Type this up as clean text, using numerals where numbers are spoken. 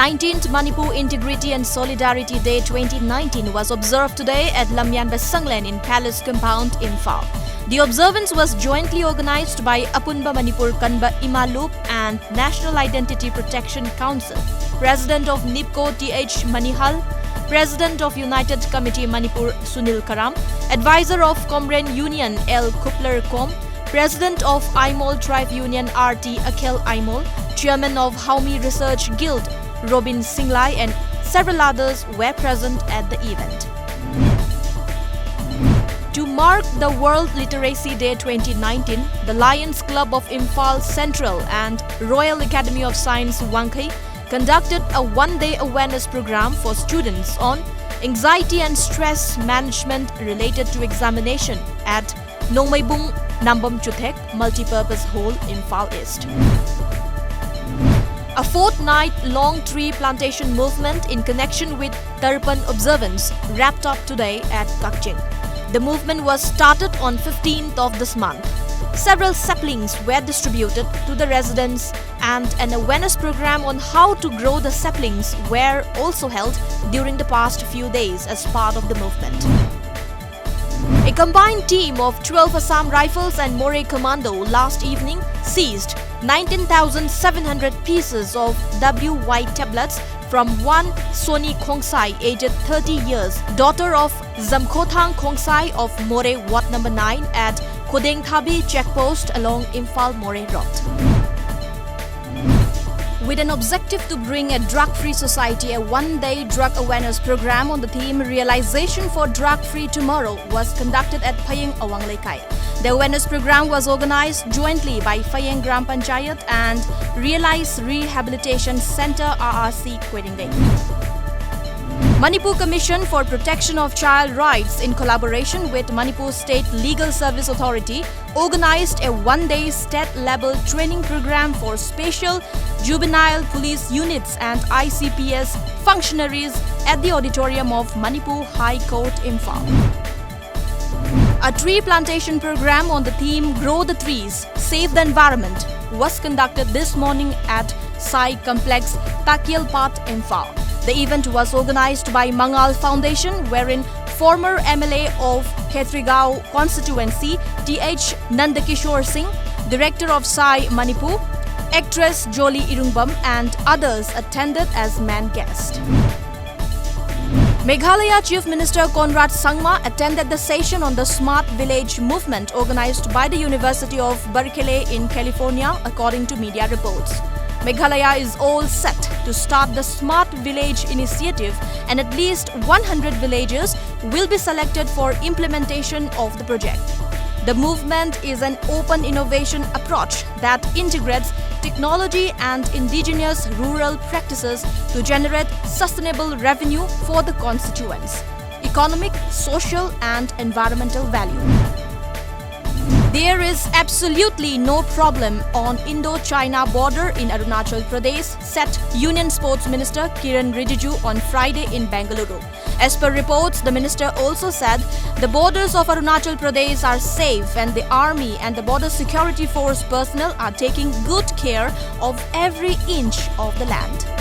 19th Manipur Integrity and Solidarity Day 2019 was observed today at lamjingbatomtv in Palace Compound, Imphal. The observance was jointly organized by Apunba Manipur Kanba Imalup and National Identity Protection Council, President of NIPCO Th Manihal, President of United Committee Manipur Sunil Karam, Advisor of Comrade Union L Kupler Kom, President of Aimol Tribe Union RT Akhel Aimol, Chairman of Haumi Research Guild Robin Singlai and several others were present at the event. To mark the World Literacy Day 2019, the Lions Club of Imphal Central and Royal Academy of Science Wankhai conducted a one-day awareness program for students on anxiety and stress management related to examination at Nomaibung Nambam Chuthek Multipurpose Hall, Imphal East. A fortnight-long tree plantation movement in connection with Tarpan observance wrapped up today at Kakching. The movement was started on 15th of this month. Several saplings were distributed to the residents and an awareness program on how to grow the saplings were also held during the past few days as part of the movement. A combined team of 12 Assam Rifles and Moray Commando last evening seized 19,700 pieces of WY tablets from one Soni Khongsai, aged 30 years, daughter of Zamkhothang Khongsai of Moray Ward No. 9 at Kodengthabi checkpost along Imphal Moray Road. With an objective to bring a drug-free society, a one-day drug awareness program on the theme Realization for Drug-Free Tomorrow was conducted at Phayeng Awanglekai. The awareness program was organized jointly by Phayeng Gram Panchayat and Realize Rehabilitation Center RRC Kwedingay. Manipur Commission for Protection of Child Rights in collaboration with Manipur State Legal Service Authority organized a one-day state-level training program for special juvenile police units and ICPS functionaries at the auditorium of Manipur High Court, Imphal. A tree plantation program on the theme Grow the Trees, Save the Environment was conducted this morning at Sai Complex, Takialpat, Imphal. The event was organized by Mangal Foundation, wherein former MLA of Khetrigao constituency Th Nandakishore Singh, Director of Sai Manipur, actress Jolie Irungbam and others attended as main guests. Meghalaya Chief Minister Conrad Sangma attended the session on the Smart Village movement organized by the University of Berkeley in California, according to media reports. Meghalaya is all set to start the Smart Village initiative and at least 100 villages will be selected for implementation of the project. The movement is an open innovation approach that integrates technology and indigenous rural practices to generate sustainable revenue for the constituents, economic, social and environmental value. There is absolutely no problem on Indo-China border in Arunachal Pradesh, said Union Sports Minister Kiran Rijiju on Friday in Bengaluru. As per reports, the minister also said the borders of Arunachal Pradesh are safe and the army and the border security force personnel are taking good care of every inch of the land.